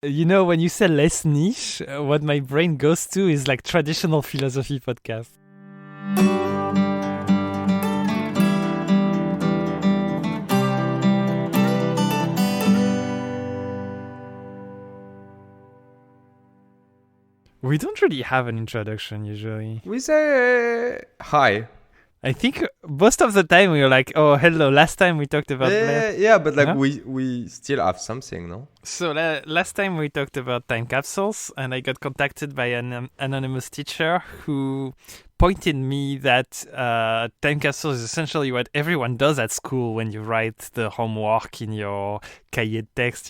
You know, when you say less niche, what my brain goes to is like traditional philosophy podcast. We don't really have an introduction usually. We say hi. I think most of the time we were like, oh, hello, last time we talked about... Yeah, but like Huh? we still have something, no? So last time we talked about time capsules, and I got contacted by an anonymous teacher who pointed me that time capsule is essentially what everyone does at school when you write the homework in your cahier de texte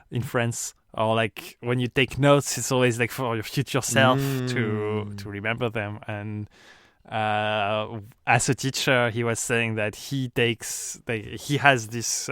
in France. Or like when you take notes, it's always like for your future self to remember them. And as a teacher, he was saying that he has this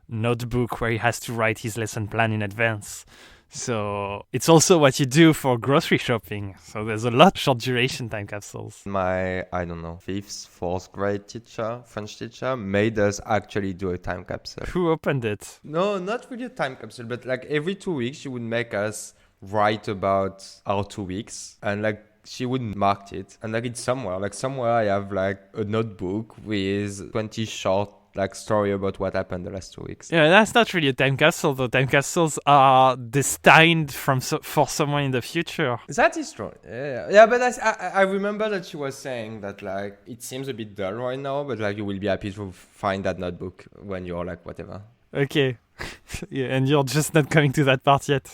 notebook where he has to write his lesson plan in advance. So it's also what you do for grocery shopping. So there's a lot of short duration time capsules. My, I don't know, 5th, 4th grade teacher, French teacher, made us actually do a time capsule. Who opened it? No, not really a time capsule, but like every 2 weeks she would make us write about our 2 weeks, and like she would mark it, and like it's somewhere I have like a notebook with 20 short like story about what happened the last 2 weeks. Yeah, that's not really a time capsule, though. Time capsules are destined for someone in the future. That is true. Yeah, but I remember that she was saying that like it seems a bit dull right now, but like you will be happy to find that notebook when you're like whatever. Okay. Yeah, and you're just not coming to that part yet.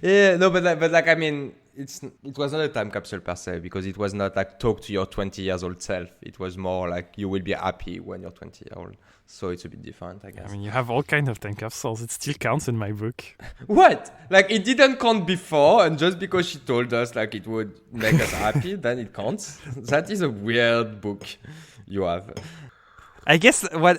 Yeah, no, but like I mean, it was not a time capsule per se, because it was not like talk to your 20 years old self. It was more like you will be happy when you're 20 years old. So it's a bit different, I guess. I mean, you have all kinds of time capsules. It still counts in my book. What? Like it didn't count before, and just because she told us like it would make us happy, then it counts? That is a weird book you have. I guess what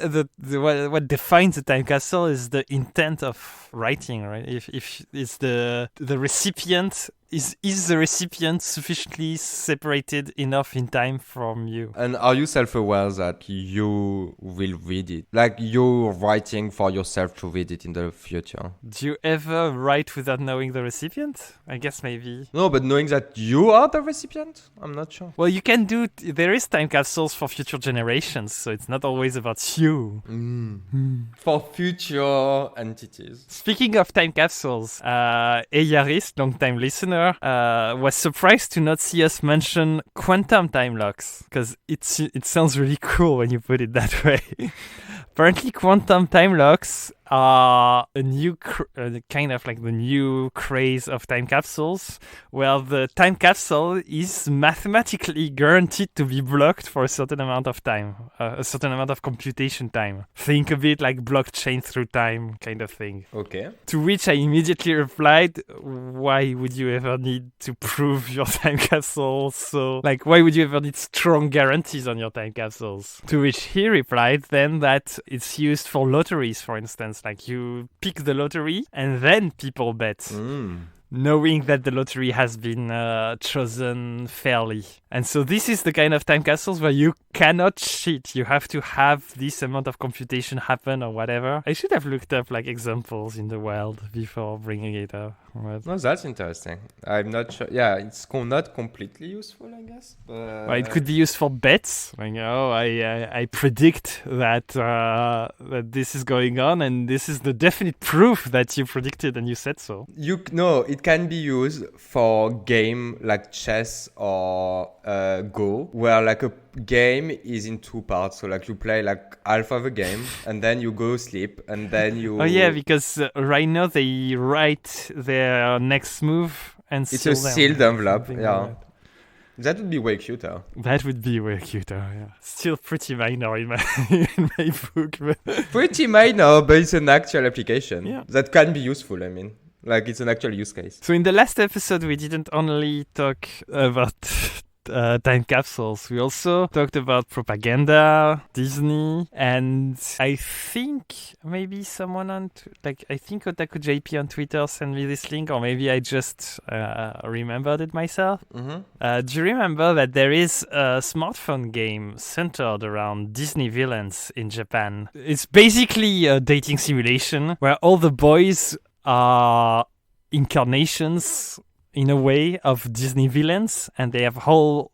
defines a time capsule is the intent of writing, right? If it's the recipient is the recipient sufficiently separated enough in time from you? And are you self-aware that you will read it? Like you're writing for yourself to read it in the future? Do you ever write without knowing the recipient? I guess maybe. No, but knowing that you are the recipient? I'm not sure. Well, you can do... There is time capsules for future generations, so it's not always about you. For future entities. Speaking of time capsules, Yaris, long-time listener, was surprised to not see us mention quantum time locks, because it sounds really cool when you put it that way. Apparently, quantum time locks are a new kind of like the new craze of time capsules, where the time capsule is mathematically guaranteed to be blocked for a certain amount of time, a certain amount of computation time. Think a bit like blockchain through time kind of thing. Okay. To which I immediately replied, why would you ever need to prove your time capsules? So, like, why would you ever need strong guarantees on your time capsules? To which he replied then that it's used for lotteries, for instance. Like, you pick the lottery and then people bet, knowing that the lottery has been chosen fairly. And so this is the kind of time capsules where you cannot cheat. You have to have this amount of computation happen or whatever. I should have looked up like examples in the wild before bringing it up. But... No, that's interesting. I'm not sure. Yeah, it's not completely useful, I guess. But... Well, it could be used for bets. Like, I predict that that this is going on, and this is the definite proof that you predicted and you said so. It can be used for game like chess or Go, where like a game is in 2 parts. So like you play like half of a game and then you go sleep and then you... Oh yeah, because right now they write their next move and it's a sealed envelope. Yeah. Like that would be way cuter. That would be way cuter, yeah. Still pretty minor in my book. But... Pretty minor, but it's an actual application. Yeah. That can be useful, I mean. Like, it's an actual use case. So in the last episode, we didn't only talk about time capsules. We also talked about propaganda, Disney, and I think maybe someone I think Otaku JP on Twitter sent me this link, or maybe I just remembered it myself. Do you remember that there is a smartphone game centered around Disney villains in Japan? It's basically a dating simulation where all the boys are incarnations in a way of Disney villains, and they have all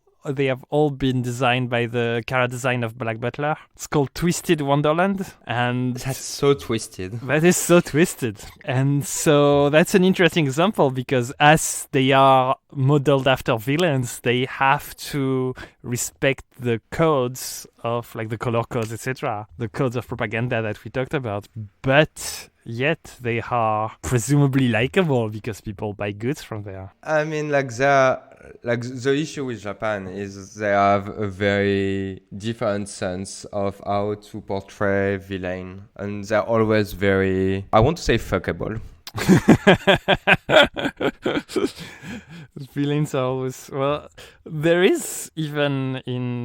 been designed by the character design of Black Butler. It's called Twisted Wonderland, and that's so twisted. That is so twisted. And so that's an interesting example, because as they are modeled after villains, they have to respect the codes of like the color codes, etc., the codes of propaganda that we talked about, but yet they are presumably likable because people buy goods from there. I mean, the issue with Japan is they have a very different sense of how to portray villain, and they're always very, I want to say, fuckable. Villains are always, well, there is even in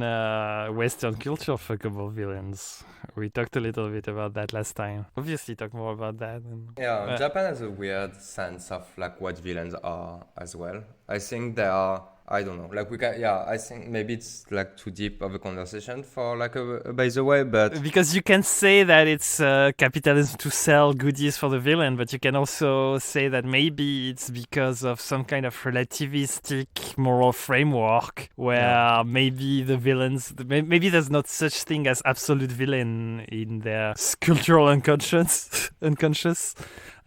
Western culture fuckable villains. We talked a little bit about that last time. Obviously, talk more about that. Yeah, Japan has a weird sense of like what villains are as well. I think they are, I don't know, like we can, I think maybe it's like too deep of a conversation for like by the way, but because you can say that it's capitalism to sell goodies for the villain, but you can also say that maybe it's because of some kind of relativistic moral framework where maybe the villains, maybe there's not such thing as absolute villain in their cultural unconscious.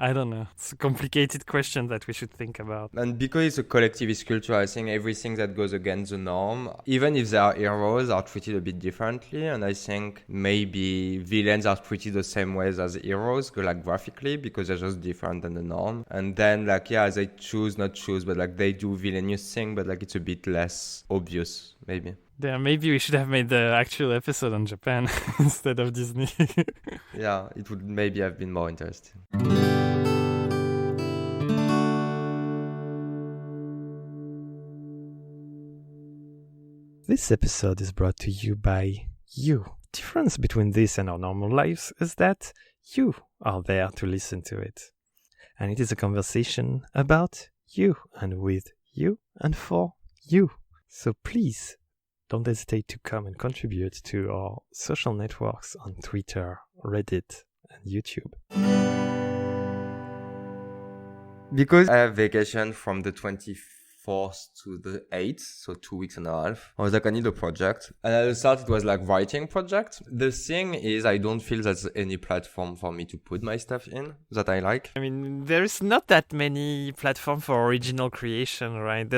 I don't know. It's a complicated question that we should think about. And because it's a collectivist culture, I think everything that goes against the norm, even if they are heroes, are treated a bit differently. And I think maybe villains are treated the same ways as heroes, like graphically, because they're just different than the norm. And then they not choose, but like they do villainous thing, but like it's a bit less obvious, maybe. Yeah, maybe we should have made the actual episode on Japan instead of Disney. Yeah, it would maybe have been more interesting. This episode is brought to you by you. The difference between this and our normal lives is that you are there to listen to it. And it is a conversation about you and with you and for you. So please don't hesitate to come and contribute to our social networks on Twitter, Reddit, and YouTube. Because I have vacation from the 24th to the 8th, so 2 weeks and a half, I was like, I need a project. And at the start, it was like writing project. The thing is, I don't feel there's any platform for me to put my stuff in that I like. I mean, there is not that many platforms for original creation, right?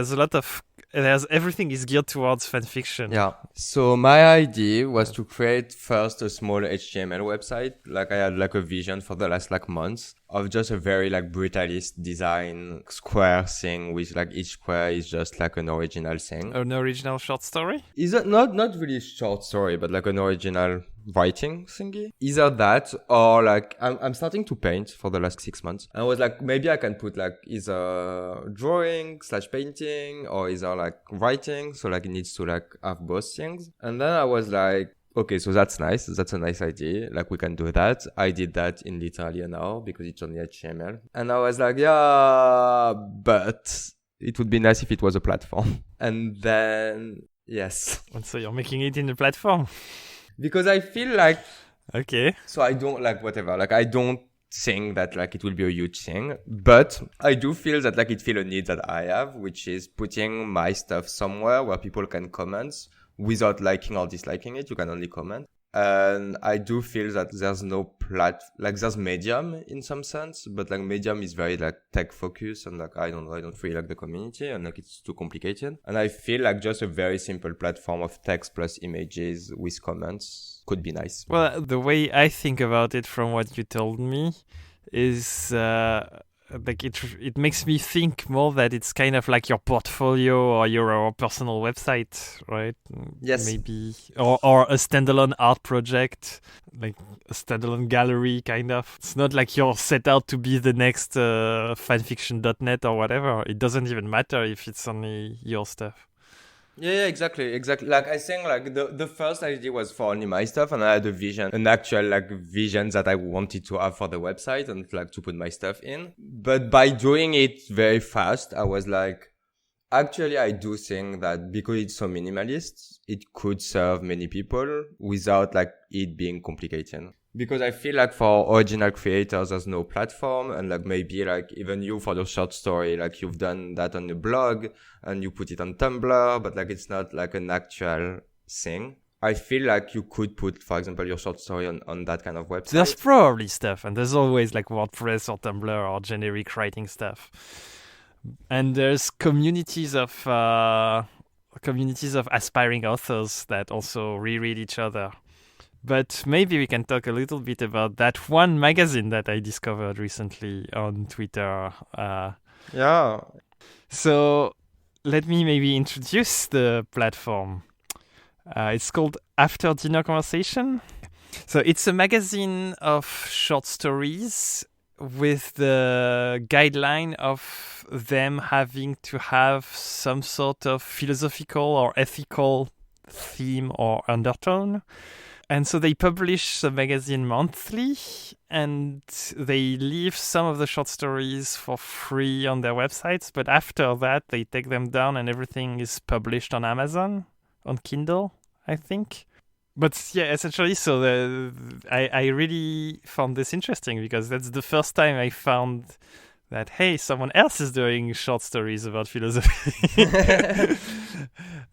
Everything is geared towards fan fiction. Yeah. So my idea was to create first a small HTML website. Like I had like a vision for the last like months of just a very like brutalist design square thing with like each square is just like an original thing. An original short story? Is it not really short story, but like an original writing thingy? Either that or like I'm starting to paint for the last 6 months. And I was like, maybe I can put like either drawing / painting or either like writing. So like it needs to like have both things. And then I was like, okay, so that's nice. That's a nice idea. Like we can do that. I did that in literally an hour because it's only HTML. And I was like, yeah, but it would be nice if it was a platform. And then, yes. And so you're making it in a platform? Because I feel like... Okay. So I don't like whatever. Like I don't think that like it will be a huge thing. But I do feel that like it feels a need that I have, which is putting my stuff somewhere where people can comment without liking or disliking it. You can only comment. And I do feel that there's no there's Medium in some sense, but like Medium is very like tech focused and like I don't really like the community and like it's too complicated. And I feel like just a very simple platform of text plus images with comments could be nice. Well, the way I think about it from what you told me is like it makes me think more that it's kind of like your portfolio or your personal website, right? Yes. Maybe or a standalone art project, like a standalone gallery kind of. It's not like you're set out to be the next fanfiction.net or whatever. It doesn't even matter if it's only your stuff. Yeah, exactly. Like I think, like the first idea was for only my stuff, and I had a vision, an actual like vision that I wanted to have for the website and like to put my stuff in. But by doing it very fast, I was like, actually, I do think that because it's so minimalist, it could serve many people without like it being complicated. Because I feel like for original creators, there's no platform, and like maybe like even you for the short story, like you've done that on your blog and you put it on Tumblr, but like it's not like an actual thing. I feel like you could put, for example, your short story on that kind of website. There's probably stuff, and there's always like WordPress or Tumblr or generic writing stuff. And there's communities of aspiring authors that also reread each other. But maybe we can talk a little bit about that one magazine that I discovered recently on Twitter. Yeah. So let me maybe introduce the platform. It's called AfterDinnerConversation. So it's a magazine of short stories with the guideline of them having to have some sort of philosophical or ethical theme or undertone. And so they publish the magazine monthly, and they leave some of the short stories for free on their websites. But after that, they take them down and everything is published on Amazon, on Kindle, I think. But yeah, essentially, so I really found this interesting because that's the first time I found that, hey, someone else is doing short stories about philosophy.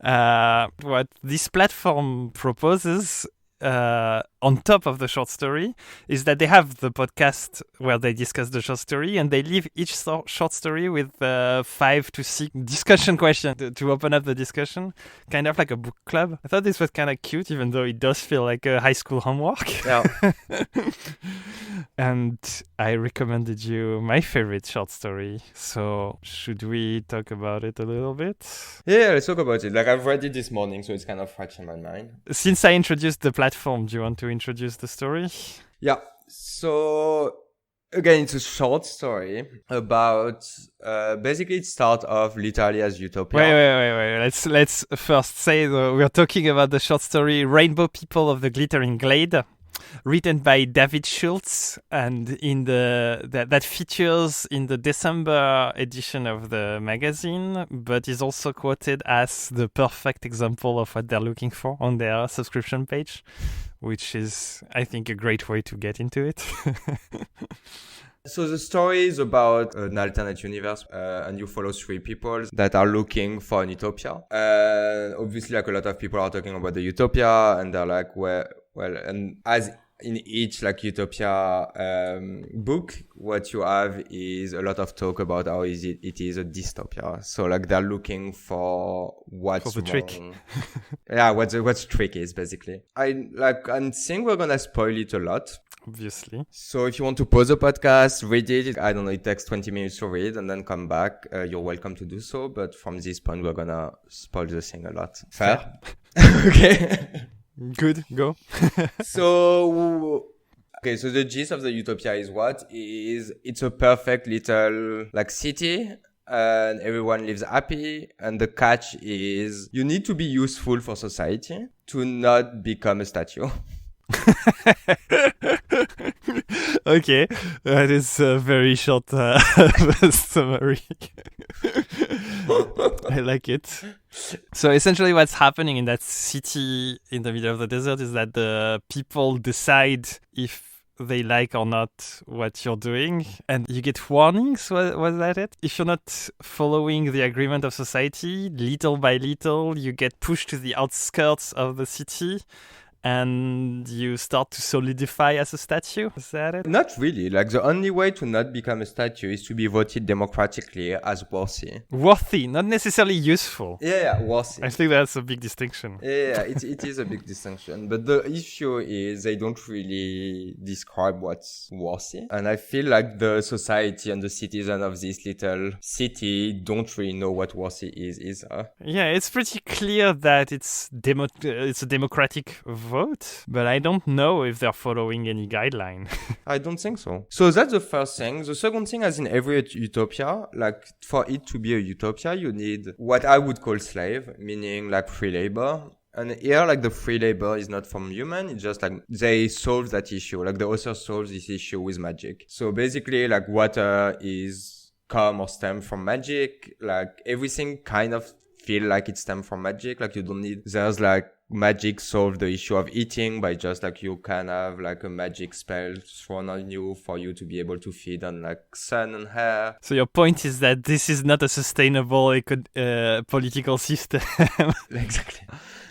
What this platform proposes on top of the short story is that they have the podcast where they discuss the short story, and they leave each short story with 5 to 6 discussion questions to open up the discussion, kind of like a book club. I thought this was kind of cute, even though it does feel like a high school homework. Yeah. And I recommended you my favorite short story. So should we talk about it a little bit? Yeah, let's talk about it. Like I've read it this morning, so it's kind of fresh in my mind. Since I introduced the platform, do you want to introduce the story? Yeah. So again, it's a short story about basically it starts off literally as utopia. Wait. Let's first say we're talking about the short story Rainbow People of the Glittering Glade, written by David Schultz, and in that features in the December edition of the magazine, but is also quoted as the perfect example of what they're looking for on their subscription page, which is, I think, a great way to get into it. So the story is about an alternate universe, and you follow 3 people that are looking for an utopia. Obviously, like a lot of people are talking about the utopia, and they're like, well, and as in each like utopia book, what you have is a lot of talk about how it is a dystopia. So like they're looking for what's for the wrong. trick. Yeah, what's trick is basically. I think we're gonna spoil it a lot. Obviously. So if you want to pause the podcast, read it. I don't know, it takes 20 minutes to read and then come back. You're welcome to do so. But from this point, we're gonna spoil the thing a lot. Fair? Okay. Good, go. So the gist of the utopia is it's a perfect little like city and everyone lives happy. And the catch is you need to be useful for society to not become a statue. Okay, that is a very short summary. I like it. So essentially what's happening in that city in the middle of the desert is that the people decide if they like or not what you're doing, and you get warnings. Was that it? If you're not following the agreement of society, little by little you get pushed to the outskirts of the city and you start to solidify as a statue. Is that it? Not really. Like the only way to not become a statue is to be voted democratically as worthy. Worthy, not necessarily useful. Yeah, worthy. I think that's a big distinction. Yeah, it is a big distinction. But the issue is they don't really describe what's worthy. And I feel like the society and the citizen of this little city don't really know what worthy is either. Yeah, it's pretty clear that it's a democratic vote vote, but I don't know if they're following any guideline. I don't think so. So that's the first thing. The second thing, as in every utopia, like for it to be a utopia, you need what I would call slave, meaning like free labor. And here, like the free labor is not from human. It's just like they solve that issue. Like the author solves this issue with magic. So basically, like water is come or stem from magic. Like everything kind of feel like it stem from magic. Like you don't need, there's like magic solve the issue of eating by just like you can have like a magic spell thrown on you for you to be able to feed on like sun and hair. So your point is that this is not a sustainable political system. Exactly.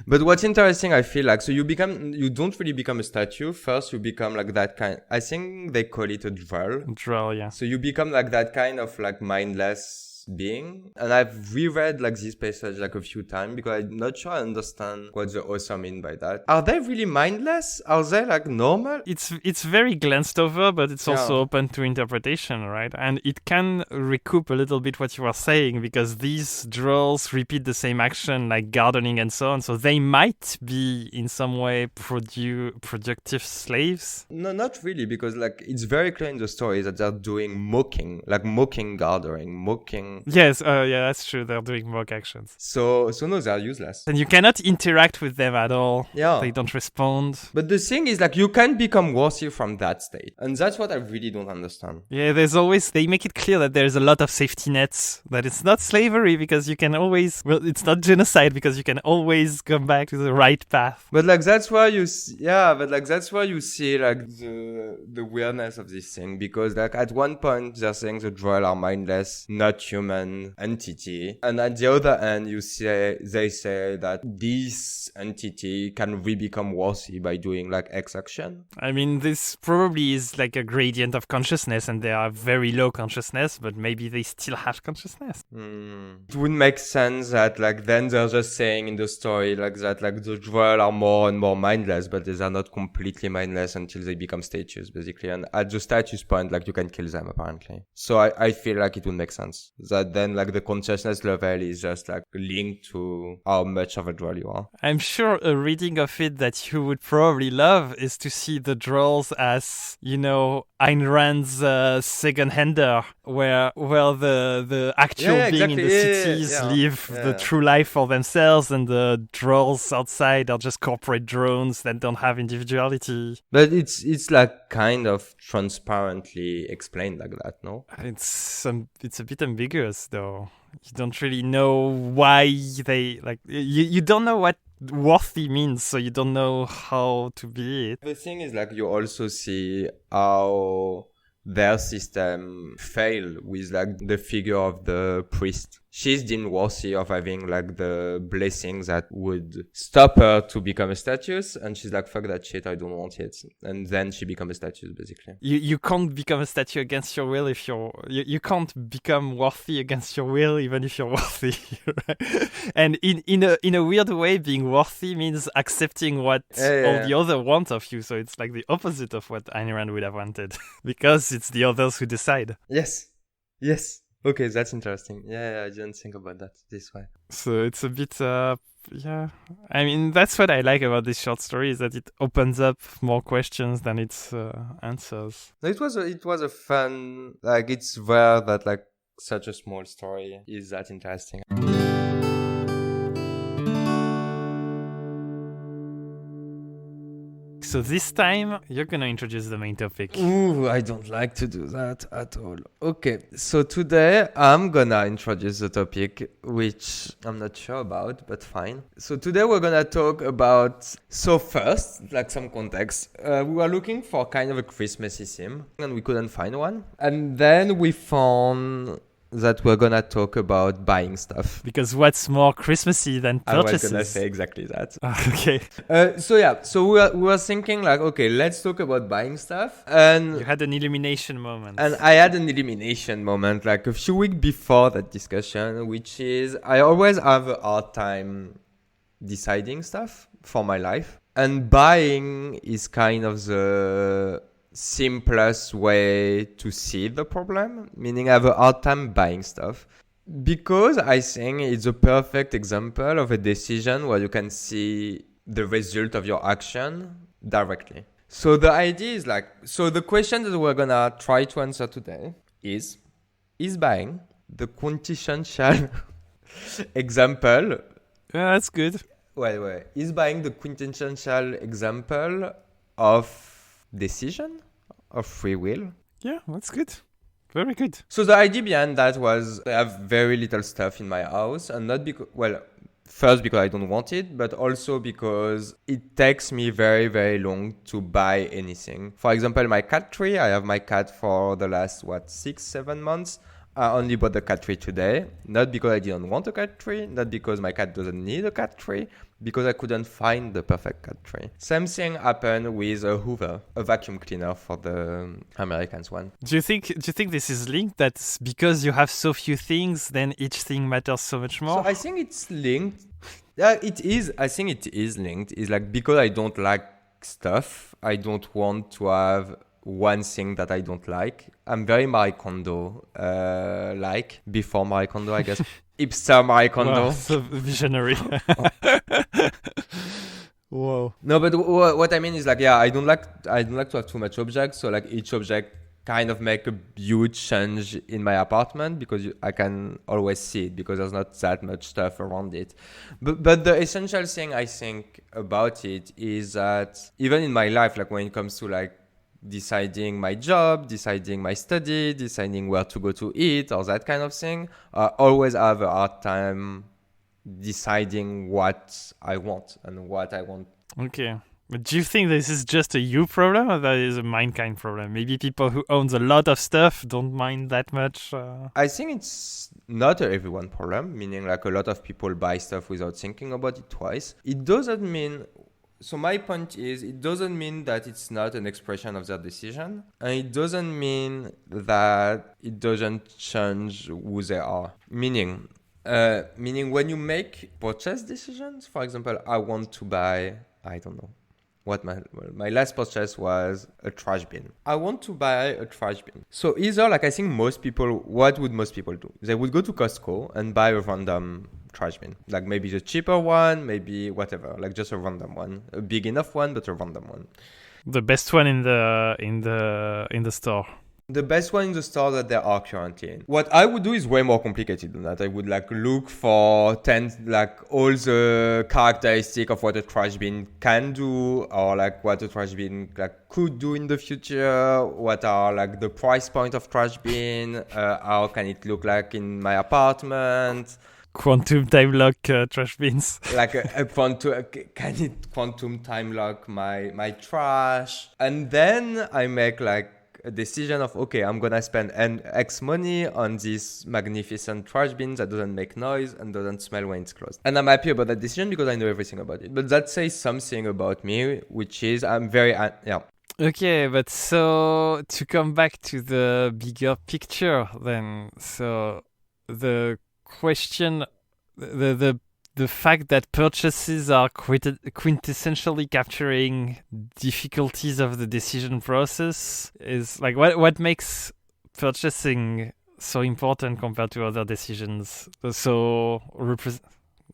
But what's interesting, I feel like, so you don't really become a statue. First, you become like that kind, I think they call it a droll. Droll, yeah. So you become like that kind of like mindless being. And I've reread like this passage like a few times because I'm not sure I understand what the author mean by that. Are they really mindless? Are they like normal? It's very glanced over, but it's also open to interpretation, right? And it can recoup a little bit what you were saying, because these drolls repeat the same action like gardening and so on. So they might be in some way productive slaves. No, not really, because like it's very clear in the story that they're doing mocking gardening, mocking. Yes, yeah, that's true. They're doing mock actions. So no, they're useless. And you cannot interact with them at all. Yeah. They don't respond. But the thing is, like, you can become worthy from that state. And that's what I really don't understand. Yeah, they make it clear that there's a lot of safety nets, that it's not slavery because you can always, it's not genocide because you can always come back to the right path. But like, that's why you see like the weirdness of this thing, because like at one point they're saying the droll are mindless, not human entity, and at the other end they say that this entity can become worthy by doing like X action. I mean, this probably is like a gradient of consciousness, and they are very low consciousness, but maybe they still have consciousness. It would make sense that like then they're just saying in the story like that like the droll are more and more mindless, but they are not completely mindless until they become statues basically, and at the status point like you can kill them apparently. So I feel like it would make sense that then like the consciousness level is just like linked to how much of a droll you are. I'm sure a reading of it that you would probably love is to see the drolls as, you know, Ayn Rand's second-hander, where the actual being in the cities live the true life for themselves, and the drolls outside are just corporate drones that don't have individuality. But it's like kind of transparently explained like that, no? It's a bit ambiguous though. You don't really know why they like. You don't know what worthy means, so you don't know how to be it. The thing is, like, you also see how their system fail with like the figure of the priest. She's deemed worthy of having like the blessings that would stop her to become a statues, and she's like, fuck that shit, I don't want it. And then she becomes a statues basically. You can't become a statue against your will if you can't become worthy against your will even if you're worthy. Right? And in a weird way, being worthy means accepting what all the other want of you. So it's like the opposite of what Ayn Rand would have wanted because it's the others who decide. Yes. Okay, that's interesting. Yeah, I didn't think about that this way. So it's a bit, yeah. I mean, that's what I like about this short story, is that it opens up more questions than it answers. It was a fun, like, it's rare that like such a small story is that interesting. So this time, you're going to introduce the main topic. Ooh, I don't like to do that at all. Okay, so today I'm going to introduce the topic, which I'm not sure about, but fine. So today we're going to talk about... So first, like some context, we were looking for kind of a Christmassy theme, and we couldn't find one. And then we found... that we're gonna talk about buying stuff. Because what's more Christmassy than purchases? I was gonna say exactly that. Okay. So we were thinking like, okay, let's talk about buying stuff. And you had an illumination moment. And I had an illumination moment like a few weeks before that discussion, which is I always have a hard time deciding stuff for my life. And buying is kind of the simplest way to see the problem, meaning I have a hard time buying stuff because I think it's a perfect example of a decision where you can see the result of your action directly. So the idea is like, so the question that we're gonna try to answer today is buying the quintessential example? Yeah, that's good. Wait. Is buying the quintessential example of decision, of free will? Yeah, that's good. Very good. So the idea behind that was I have very little stuff in my house, and not because, well, first because I don't want it, but also because it takes me very, very long to buy anything. For example, my cat tree, I have my cat for the last, 6-7 months. I only bought the cat tree today, not because I didn't want a cat tree, not because my cat doesn't need a cat tree, because I couldn't find the perfect cat tree. Same thing happened with a Hoover, a vacuum cleaner for the Americans one. Do you think this is linked? That's because you have so few things, then each thing matters so much more? So I think it's linked. Yeah, it is. I think it is linked. It's like because I don't like stuff, I don't want to have one thing that I don't like. I'm very Marie Kondo like before Marie Kondo, I guess. Hipster Marie Kondo. Wow, so visionary. Whoa. No, but what I mean is like, yeah, I don't like to have too much objects. So like each object kind of make a huge change in my apartment because I can always see it because there's not that much stuff around it. But the essential thing I think about it is that even in my life, like when it comes to like deciding my job, deciding my study, deciding where to go to eat or that kind of thing, I always have a hard time deciding what I want and what I want. Okay. But do you think this is just a you problem or that is a mankind problem? Maybe people who owns a lot of stuff don't mind that much? I think it's not a everyone problem, meaning like a lot of people buy stuff without thinking about it twice. It doesn't mean... So my point is, it doesn't mean that it's not an expression of their decision. And it doesn't mean that it doesn't change who they are. Meaning when you make purchase decisions, for example, I want to buy, I don't know, what my last purchase was a trash bin. I want to buy a trash bin. So either, like I think what would most people do? They would go to Costco and buy a random trash bin. Like maybe the cheaper one, maybe whatever, like just a random one. A big enough one, but a random one. The best one in the store. The best one in the store that there are currently in. What I would do is way more complicated than that. I would like look for all the characteristic of what a trash bin can do, or like what a trash bin like could do in the future. What are like the price point of trash bin? How can it look like in my apartment? Quantum time lock trash bins. Like can it quantum time lock my trash? And then I make like a decision of, okay, I'm gonna spend X money on this magnificent trash bin that doesn't make noise and doesn't smell when it's closed. And I'm happy about that decision because I know everything about it. But that says something about me, which is I'm very, yeah. Okay, but so to come back to the bigger picture then, so the question, the fact that purchases are quintessentially capturing difficulties of the decision process is like what makes purchasing so important compared to other decisions? So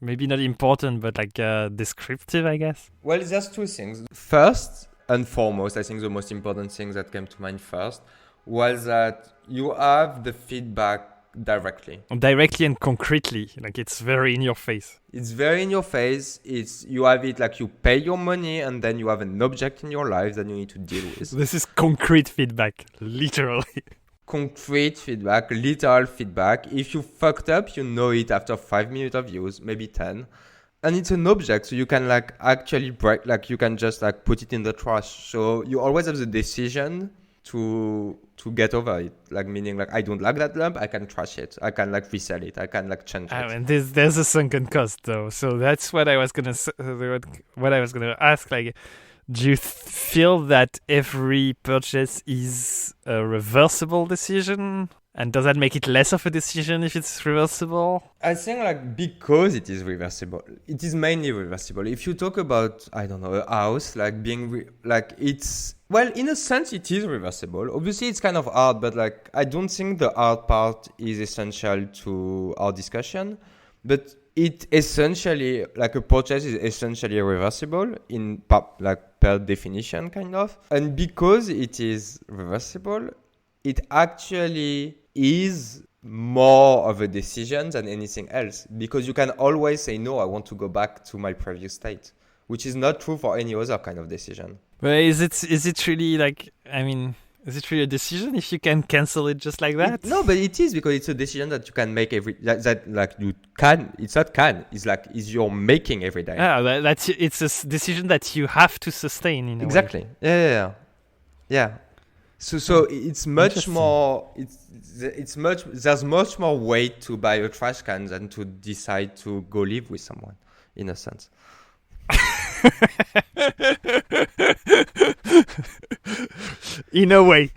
maybe not important, but like descriptive, I guess. Well, there's two things. First and foremost, I think the most important thing that came to mind first was that you have the feedback directly and concretely, like it's very in your face. It's very in your face. You have it like you pay your money and then you have an object in your life that you need to deal with. This is concrete feedback, literally. Concrete feedback, literal feedback. If you fucked up, you know it after 5 minutes of use, maybe 10. And it's an object, so you can like actually break, like you can just like put it in the trash. So you always have the decision to get over it, like meaning like I don't like that lamp, I can trash it, I can like resell it, I can like change it. And there's a sunken cost though, so that's what I was gonna ask. Like, do you feel that every purchase is a reversible decision? And does that make it less of a decision if it's reversible? I think like because it is reversible, it is mainly reversible. If you talk about, I don't know, a house, like being it's, well, in a sense it is reversible. Obviously it's kind of hard, but like I don't think the hard part is essential to our discussion. But it essentially, like a purchase is essentially reversible per definition, kind of. And because it is reversible, it actually is more of a decision than anything else, because you can always say, no, I want to go back to my previous state, which is not true for any other kind of decision. But is it really is it really a decision if you can cancel it just like that? No, but it is, because it's a decision that you can make is you're making every day. Yeah, it's a decision that you have to sustain in a way. Exactly. Yeah. So it's much more. There's much more weight to buy a trash can than to decide to go live with someone, in a sense. In a way.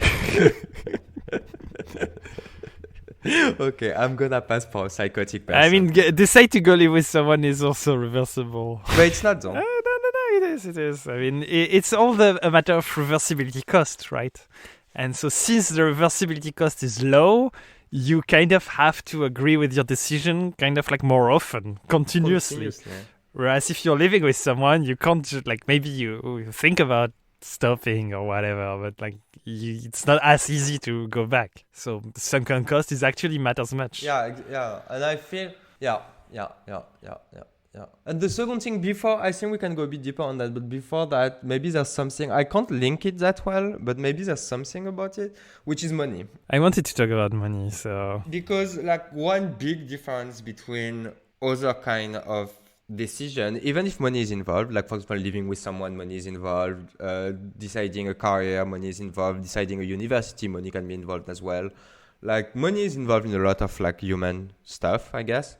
Okay, I'm gonna pass for a psychotic person. Decide to go live with someone is also reversible. But it's not, though. No, it is. It's all a matter of reversibility cost, right? And so since the reversibility cost is low, you kind of have to agree with your decision kind of like more often, continuously. Whereas if you're living with someone, you can't just, like, maybe you think about stopping or whatever, but it's not as easy to go back. So the sunken cost is actually matters much. Yeah, and I feel yeah. And the second thing, before, I think we can go a bit deeper on that, but before that, maybe there's something, I can't link it that well, but maybe there's something about it, which is money. I wanted to talk about money, so... Because, like, one big difference between other kind of decision, even if money is involved, like, for example, living with someone, money is involved, deciding a career, money is involved, deciding a university, money can be involved as well. Like, money is involved in a lot of, like, human stuff, I guess.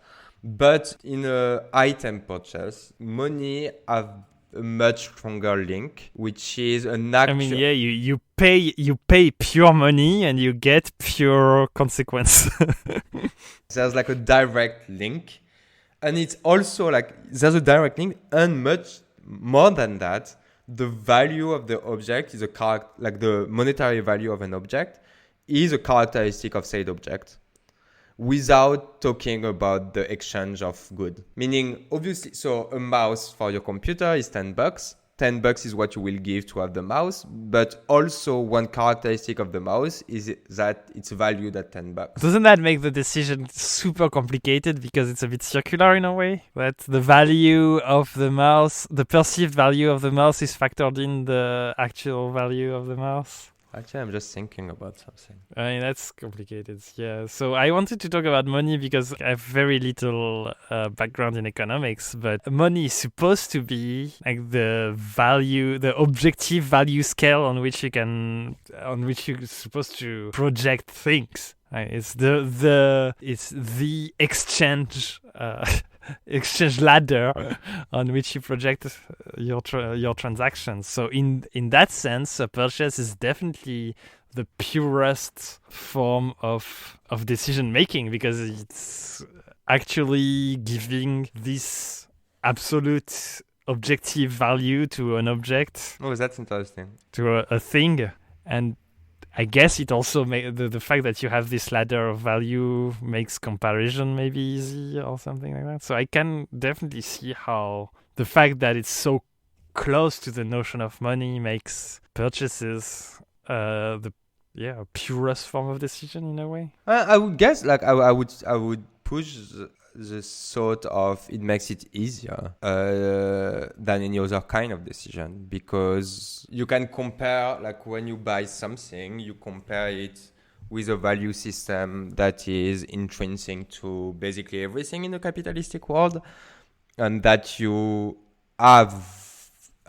But in an item purchase, money have a much stronger link, which is an actual... you pay pure money and you get pure consequence. There's like a direct link. And it's also like, there's a direct link, and much more than that, the value of the object is the monetary value of an object is a characteristic of said object, without talking about the exchange of good. Meaning, obviously, so a mouse for your computer is $10. $10 is what you will give to have the mouse, but also one characteristic of the mouse is that it's valued at $10. Doesn't that make the decision super complicated because it's a bit circular in a way? That the value of the mouse, the perceived value of the mouse is factored in the actual value of the mouse? Actually, I'm just thinking about something. That's complicated, yeah. So I wanted to talk about money because I have very little background in economics, but money is supposed to be like the objective value scale on which you're supposed to project things. Right? It's the exchange exchange ladder on which you project your transactions. So in that sense, a purchase is definitely the purest form of decision making, because it's actually giving this absolute objective value to an object. Oh, that's interesting. To a thing. And I guess it also the fact that you have this ladder of value makes comparison maybe easy or something like that. So I can definitely see how the fact that it's so close to the notion of money makes purchases the purest form of decision in a way. I would guess, like, I would push the thought of it makes it easier than any other kind of decision, because you can compare, like, when you buy something, you compare it with a value system that is intrinsic to basically everything in the capitalistic world, and that you have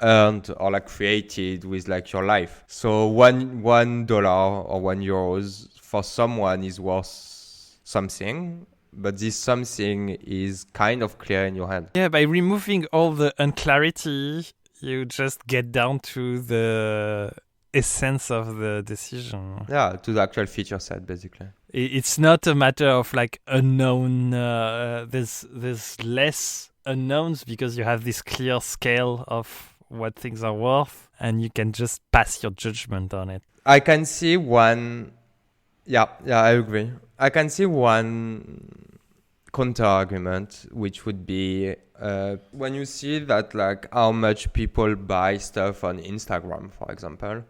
earned or like created with like your life. So $1 or €1 for someone is worth something, but this something is kind of clear in your head. Yeah, by removing all the unclarity, you just get down to the essence of the decision. Yeah, to the actual feature set, basically. It's not a matter of like unknown. There's less unknowns because you have this clear scale of what things are worth, and you can just pass your judgment on it. I can see one. Yeah, I agree. I can see one counter argument, which would be when you see that like how much people buy stuff on Instagram, for example.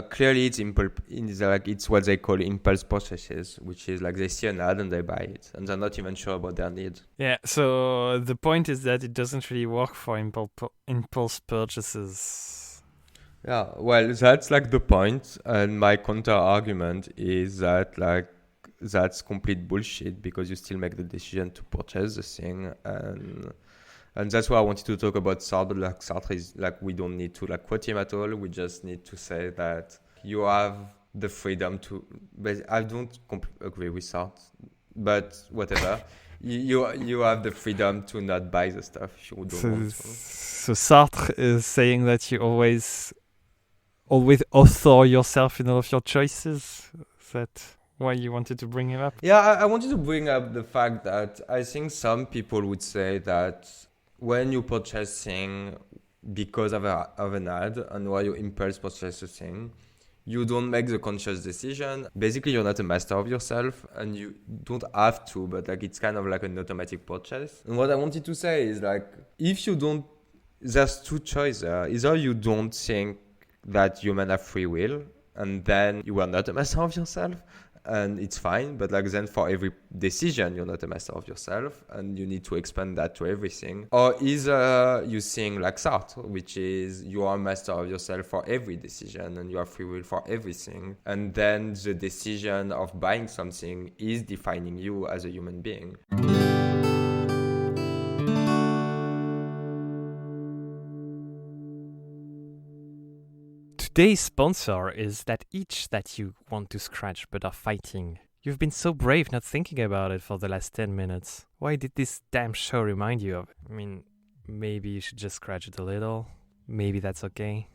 Clearly, it's what they call impulse purchases, which is like they see an ad and they buy it, and they're not even sure about their need. Yeah, so the point is that it doesn't really work for impulse purchases. Yeah, well, that's like the point, and my counter argument is that like that's complete bullshit because you still make the decision to purchase the thing, and that's why I wanted to talk about Sartre. Like Sartre is like, we don't need to like quote him at all. We just need to say that you have the freedom to. But I don't agree with Sartre, but whatever. you have the freedom to not buy the stuff if you don't want to. So Sartre is saying that you always author yourself in all of your choices. Is that why you wanted to bring him up? Yeah, I wanted to bring up the fact that I think some people would say that when you purchase thing because of an ad and while you impulse purchase a thing, you don't make the conscious decision. Basically, you're not a master of yourself and you don't have to, but like it's kind of like an automatic purchase. And what I wanted to say is like, if you don't, there's two choices. Either you don't think that humans have free will and then you are not a master of yourself, and it's fine, but like then for every decision you're not a master of yourself and you need to expand that to everything. Or either you think like Sartre, which is you are a master of yourself for every decision and you have free will for everything, and then the decision of buying something is defining you as a human being. Today's sponsor is that itch that you want to scratch but are fighting. You've been so brave not thinking about it for the last 10 minutes. Why did this damn show remind you of it? I mean, maybe you should just scratch it a little. Maybe that's okay.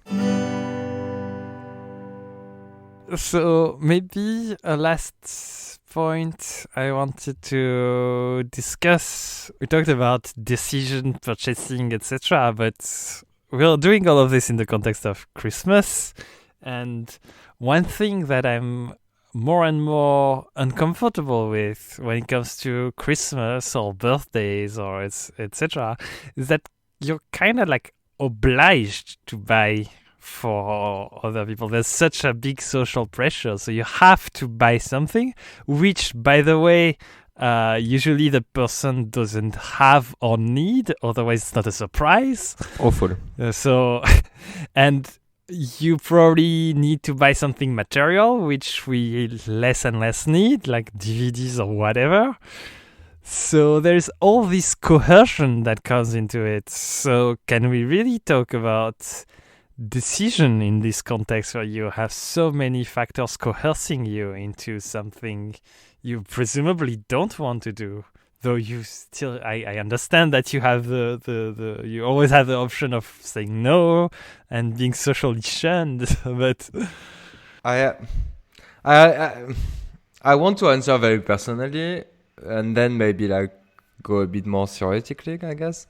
So maybe a last point I wanted to discuss. We talked about decision purchasing, etc., but we're doing all of this in the context of Christmas, and one thing that I'm more and more uncomfortable with when it comes to Christmas or birthdays or etc. is that you're kind of like obliged to buy for other people. There's such a big social pressure, so you have to buy something, which, by the way, usually the person doesn't have or need, otherwise it's not a surprise. Awful. And you probably need to buy something material, which we less and less need, like DVDs or whatever. So there's all this coercion that comes into it. So can we really talk about decision in this context where you have so many factors coercing you into something you presumably don't want to do, though you still, I understand that you have you always have the option of saying no and being socially shunned, but I want to answer very personally and then maybe like go a bit more theoretically, I guess,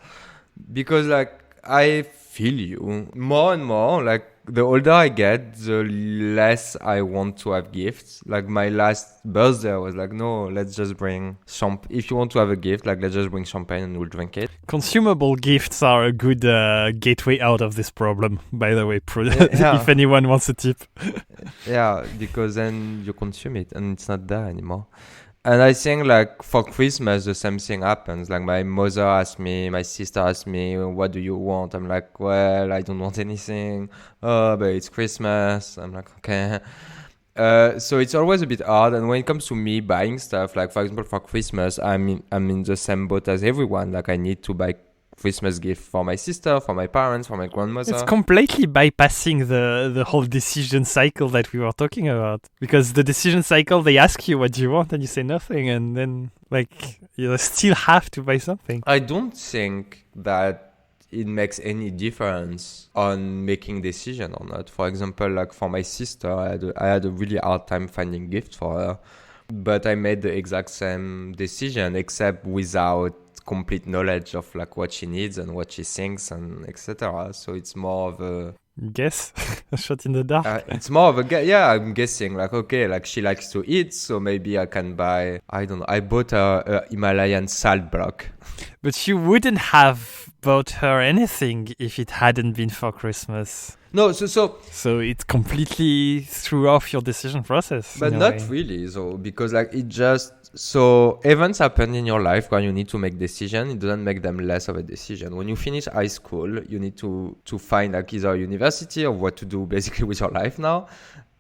because like I feel you more and more. Like the older I get, the less I want to have gifts. Like my last birthday, I was like, no, let's just bring champagne. If you want to have a gift, like let's just bring champagne and we'll drink it. Consumable gifts are a good gateway out of this problem, by the way, yeah. If anyone wants a tip. Yeah, because then you consume it and it's not there anymore. And I think like for Christmas, the same thing happens. Like my mother asked me, my sister asked me, what do you want? I'm like, well, I don't want anything. Oh, but it's Christmas. I'm like, okay. So it's always a bit hard. And when it comes to me buying stuff, like for example, for Christmas, I'm in the same boat as everyone. Like I need to buy Christmas gift for my sister, for my parents, for my grandmother. It's completely bypassing the whole decision cycle that we were talking about. Because the decision cycle, they ask you what do you want and you say nothing, and then like you still have to buy something. I don't think that it makes any difference on making decision or not. For example, like for my sister, I had a really hard time finding gift for her, but I made the exact same decision, except without complete knowledge of like what she needs and what she thinks and etc. So it's more of a Guess? A shot in the dark? It's more of I'm guessing, like, okay, like she likes to eat, so maybe I can buy, I don't know, I bought a Himalayan salt block. But you wouldn't have bought her anything if it hadn't been for Christmas. No, so it completely threw off your decision process. but not really, so because like it just so events happen in your life where you need to make decisions. It doesn't make them less of a decision. When you finish high school, you need to find like either university or what to do basically with your life now,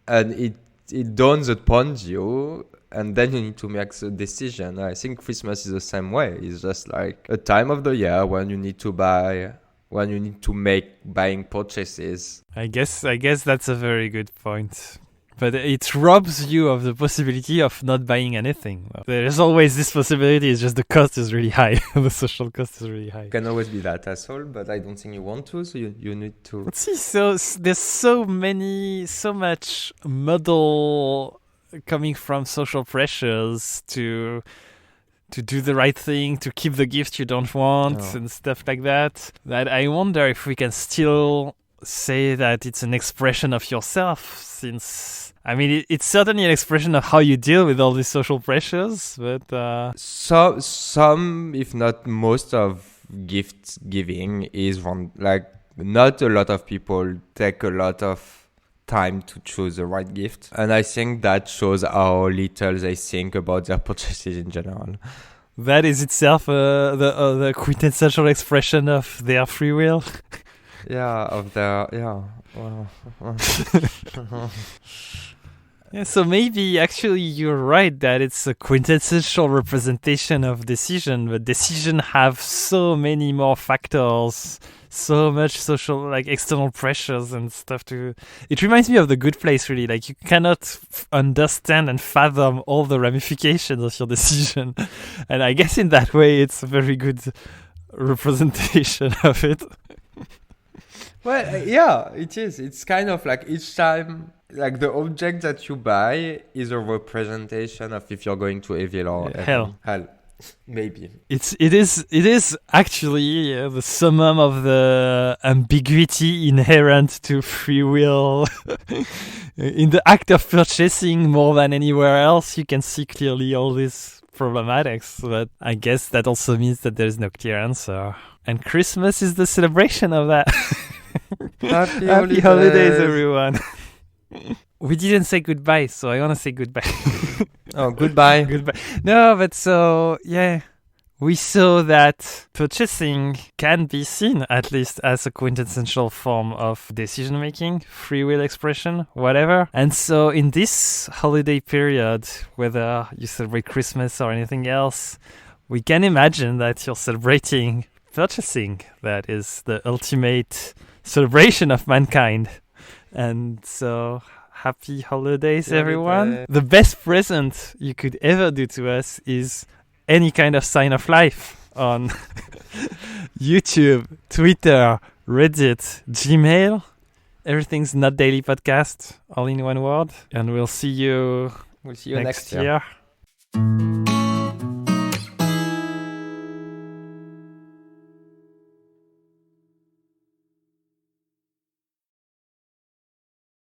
and it dawns upon you. And then you need to make a decision. I think Christmas is the same way. It's just like a time of the year when you need to make buying purchases. I guess that's a very good point. But it robs you of the possibility of not buying anything. There's always this possibility, it's just the cost is really high. The social cost is really high. You can always be that asshole, but I don't think you want to, so you need to. Let's see, so there's so much muddle coming from social pressures to do the right thing, to keep the gift you don't want, and stuff like that I wonder if we can still say that it's an expression of yourself, since I mean it's certainly an expression of how you deal with all these social pressures, but some if not most of gift giving is wrong. Like not a lot of people take a lot of time to choose the right gift, and I think that shows how little they think about their purchases in general. That is itself the quintessential expression of their free will. Yeah, so maybe actually you're right that it's a quintessential representation of decision, but decision have so many more factors, so much social, like external pressures and stuff to. It reminds me of The Good Place, really. Like you cannot understand and fathom all the ramifications of your decision, and I guess in that way it's a very good representation of it. Well, yeah, it is. It's kind of like each time, like the object that you buy is a representation of if you're going to evil or hell. Maybe. It is actually the summum of the ambiguity inherent to free will. In the act of purchasing more than anywhere else, you can see clearly all these problematics, but I guess that also means that there is no clear answer. And Christmas is the celebration of that. Happy holidays, everyone. We didn't say goodbye, so I want to say goodbye. Oh, goodbye. Goodbye. No, but so, yeah. We saw that purchasing can be seen, at least, as a quintessential form of decision-making, free will expression, whatever. And so in this holiday period, whether you celebrate Christmas or anything else, we can imagine that you're celebrating purchasing. That is the ultimate celebration of mankind. And so, happy holidays, everyone. The best present you could ever do to us is any kind of sign of life on YouTube, Twitter, Reddit, Gmail. Everything's Not Daily Podcast, all in one word. And we'll see you next year.